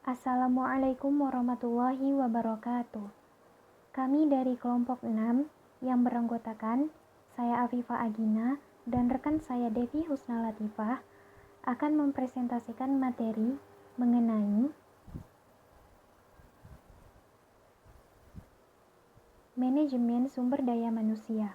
Assalamualaikum warahmatullahi wabarakatuh. Kami dari kelompok 6 yang beranggotakan saya Afifah Agina dan rekan saya Devi Husna Latifah akan mempresentasikan materi mengenai manajemen sumber daya manusia.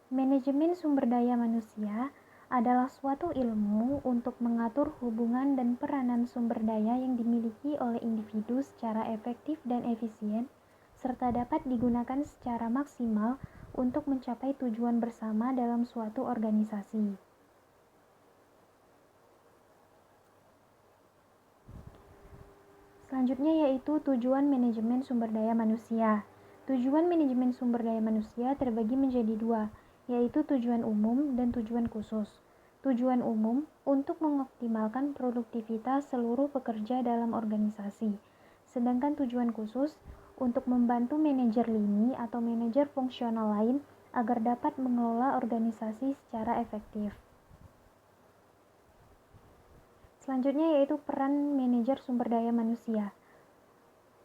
Manajemen sumber daya manusia adalah suatu ilmu untuk mengatur hubungan dan peranan sumber daya yang dimiliki oleh individu secara efektif dan efisien, serta dapat digunakan secara maksimal untuk mencapai tujuan bersama dalam suatu organisasi. Selanjutnya yaitu tujuan manajemen sumber daya manusia. Tujuan manajemen sumber daya manusia terbagi menjadi dua, yaitu tujuan umum dan tujuan khusus. Tujuan umum untuk mengoptimalkan produktivitas seluruh pekerja dalam organisasi, sedangkan tujuan khusus untuk membantu manajer lini atau manajer fungsional lain agar dapat mengelola organisasi secara efektif. Selanjutnya yaitu peran manajer sumber daya manusia.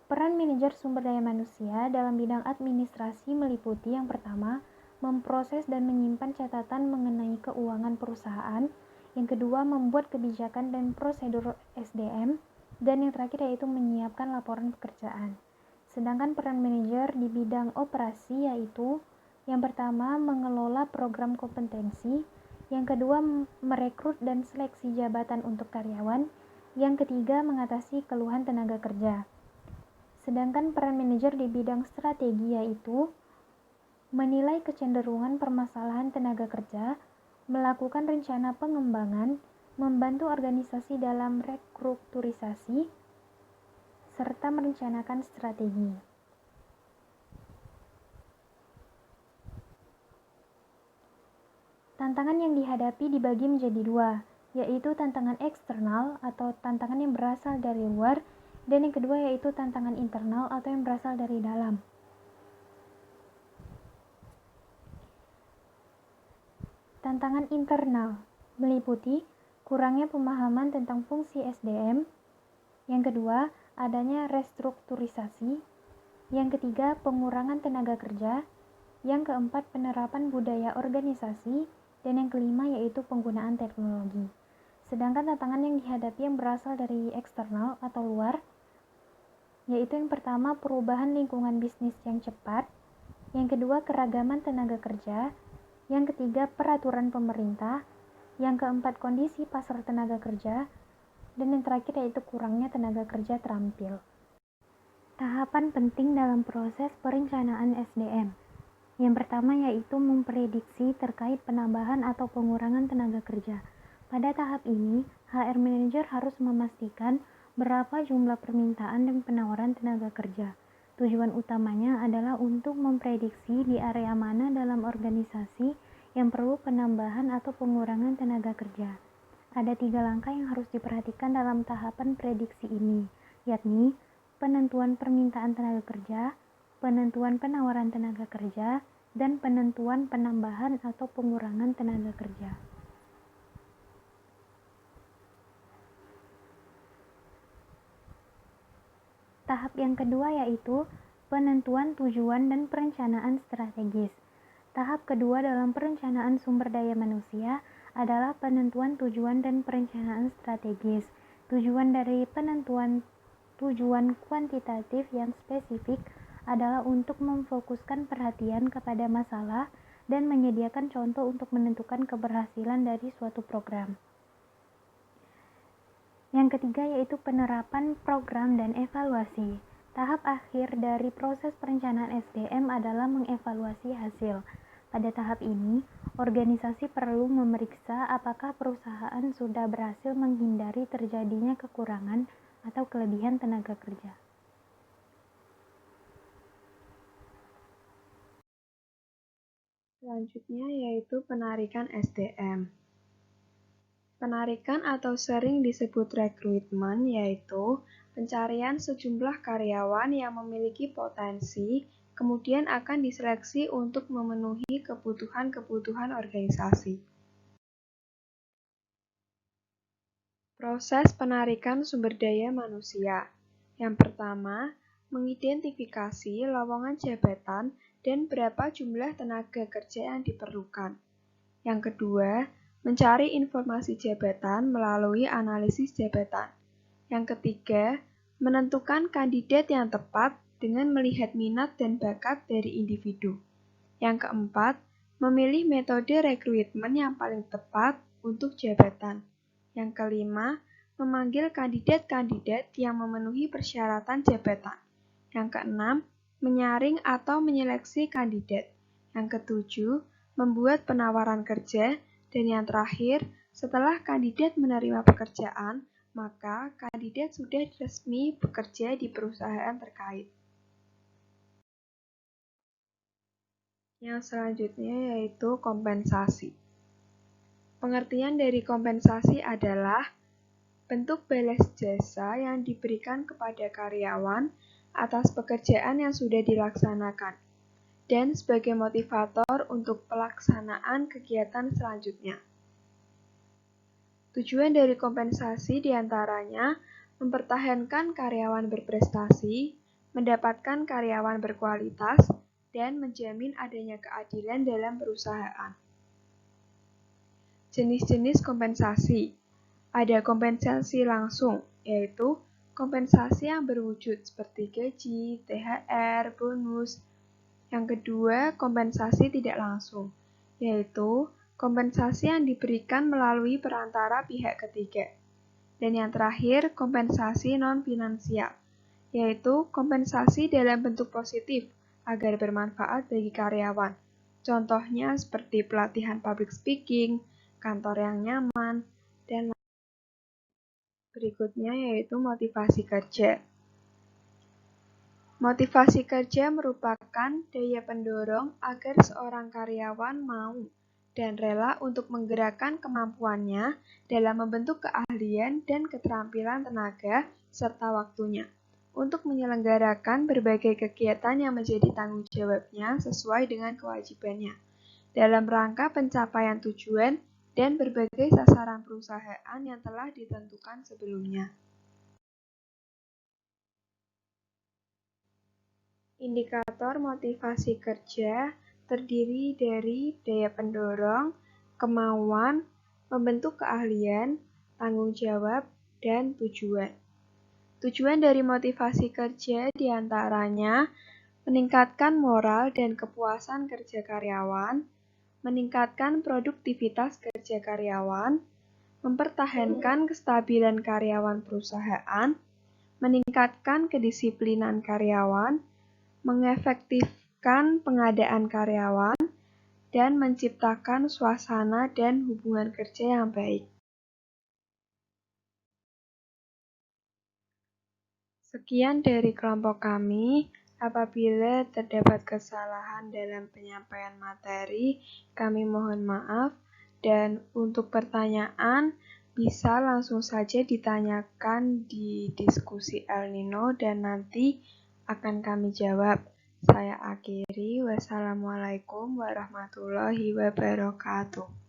Peran manajer sumber daya manusia dalam bidang administrasi meliputi yang pertama, memproses dan menyimpan catatan mengenai keuangan perusahaan, yang kedua, membuat kebijakan dan prosedur SDM, dan yang terakhir yaitu menyiapkan laporan pekerjaan. Sedangkan peran manajer di bidang operasi yaitu yang pertama, mengelola program kompetensi, yang kedua, merekrut dan seleksi jabatan untuk karyawan, yang ketiga, mengatasi keluhan tenaga kerja. Sedangkan peran manajer di bidang strategi yaitu menilai kecenderungan permasalahan tenaga kerja, melakukan rencana pengembangan, membantu organisasi dalam restrukturisasi, serta merencanakan strategi. Tantangan yang dihadapi dibagi menjadi dua, yaitu tantangan eksternal atau tantangan yang berasal dari luar, dan yang kedua yaitu tantangan internal atau yang berasal dari dalam. Tantangan internal meliputi kurangnya pemahaman tentang fungsi SDM, yang kedua adanya restrukturisasi, yang ketiga pengurangan tenaga kerja, yang keempat penerapan budaya organisasi, dan yang kelima yaitu penggunaan teknologi. Sedangkan tantangan yang dihadapi yang berasal dari eksternal atau luar yaitu yang pertama perubahan lingkungan bisnis yang cepat, yang kedua keragaman tenaga kerja, yang ketiga peraturan pemerintah, yang keempat kondisi pasar tenaga kerja, dan yang terakhir yaitu kurangnya tenaga kerja terampil. Tahapan penting dalam proses perencanaan SDM. Yang pertama yaitu memprediksi terkait penambahan atau pengurangan tenaga kerja. Pada tahap ini, HR Manager harus memastikan berapa jumlah permintaan dan penawaran tenaga kerja. Tujuan utamanya adalah untuk memprediksi di area mana dalam organisasi yang perlu penambahan atau pengurangan tenaga kerja. Ada 3 langkah yang harus diperhatikan dalam tahapan prediksi ini, yakni penentuan permintaan tenaga kerja, penentuan penawaran tenaga kerja, dan penentuan penambahan atau pengurangan tenaga kerja. Tahap yang kedua yaitu penentuan tujuan dan perencanaan strategis. Tahap kedua dalam perencanaan sumber daya manusia adalah penentuan tujuan dan perencanaan strategis. Tujuan dari penentuan tujuan kuantitatif yang spesifik adalah untuk memfokuskan perhatian kepada masalah dan menyediakan contoh untuk menentukan keberhasilan dari suatu program. Yang ketiga yaitu penerapan program dan evaluasi. Tahap akhir dari proses perencanaan SDM adalah mengevaluasi hasil. Pada tahap ini, organisasi perlu memeriksa apakah perusahaan sudah berhasil menghindari terjadinya kekurangan atau kelebihan tenaga kerja. Selanjutnya yaitu penarikan SDM. Penarikan atau sering disebut rekrutmen yaitu pencarian sejumlah karyawan yang memiliki potensi, kemudian akan diseleksi untuk memenuhi kebutuhan organisasi. Proses penarikan sumber daya manusia. Yang pertama, mengidentifikasi lowongan jabatan dan berapa jumlah tenaga kerja yang diperlukan. Yang kedua, mencari informasi jabatan melalui analisis jabatan. Yang ketiga, menentukan kandidat yang tepat dengan melihat minat dan bakat dari individu. Yang keempat, memilih metode rekrutmen yang paling tepat untuk jabatan. Yang kelima, memanggil kandidat-kandidat yang memenuhi persyaratan jabatan. Yang keenam, menyaring atau menyeleksi kandidat. Yang ketujuh, membuat penawaran kerja. Dan yang terakhir, setelah kandidat menerima pekerjaan, maka kandidat sudah resmi bekerja di perusahaan terkait. Yang selanjutnya yaitu kompensasi. Pengertian dari kompensasi adalah bentuk balas jasa yang diberikan kepada karyawan atas pekerjaan yang sudah dilaksanakan, dan sebagai motivator untuk pelaksanaan kegiatan selanjutnya. Tujuan dari kompensasi diantaranya mempertahankan karyawan berprestasi, mendapatkan karyawan berkualitas, dan menjamin adanya keadilan dalam perusahaan. Jenis-jenis kompensasi. Ada kompensasi langsung, yaitu kompensasi yang berwujud seperti gaji, THR, bonus. Yang kedua, kompensasi tidak langsung, yaitu kompensasi yang diberikan melalui perantara pihak ketiga. Dan yang terakhir, kompensasi non-finansial, yaitu kompensasi dalam bentuk positif agar bermanfaat bagi karyawan. Contohnya seperti pelatihan public speaking, kantor yang nyaman, dan lain. Berikutnya yaitu motivasi kerja. Motivasi kerja merupakan daya pendorong agar seorang karyawan mau dan rela untuk menggerakkan kemampuannya dalam membentuk keahlian dan keterampilan tenaga serta waktunya untuk menyelenggarakan berbagai kegiatan yang menjadi tanggung jawabnya sesuai dengan kewajibannya dalam rangka pencapaian tujuan dan berbagai sasaran perusahaan yang telah ditentukan sebelumnya. Indikator motivasi kerja terdiri dari daya pendorong, kemauan, membentuk keahlian, tanggung jawab, dan tujuan. Tujuan dari motivasi kerja diantaranya meningkatkan moral dan kepuasan kerja karyawan, meningkatkan produktivitas kerja karyawan, mempertahankan kestabilan karyawan perusahaan, meningkatkan kedisiplinan karyawan, mengefektifkan pengadaan karyawan, dan menciptakan suasana dan hubungan kerja yang baik. Sekian dari kelompok kami. Apabila terdapat kesalahan dalam penyampaian materi, kami mohon maaf. Dan untuk pertanyaan, bisa langsung saja ditanyakan di diskusi El Nino dan nanti akan kami jawab. Saya akhiri. Wassalamualaikum warahmatullahi wabarakatuh.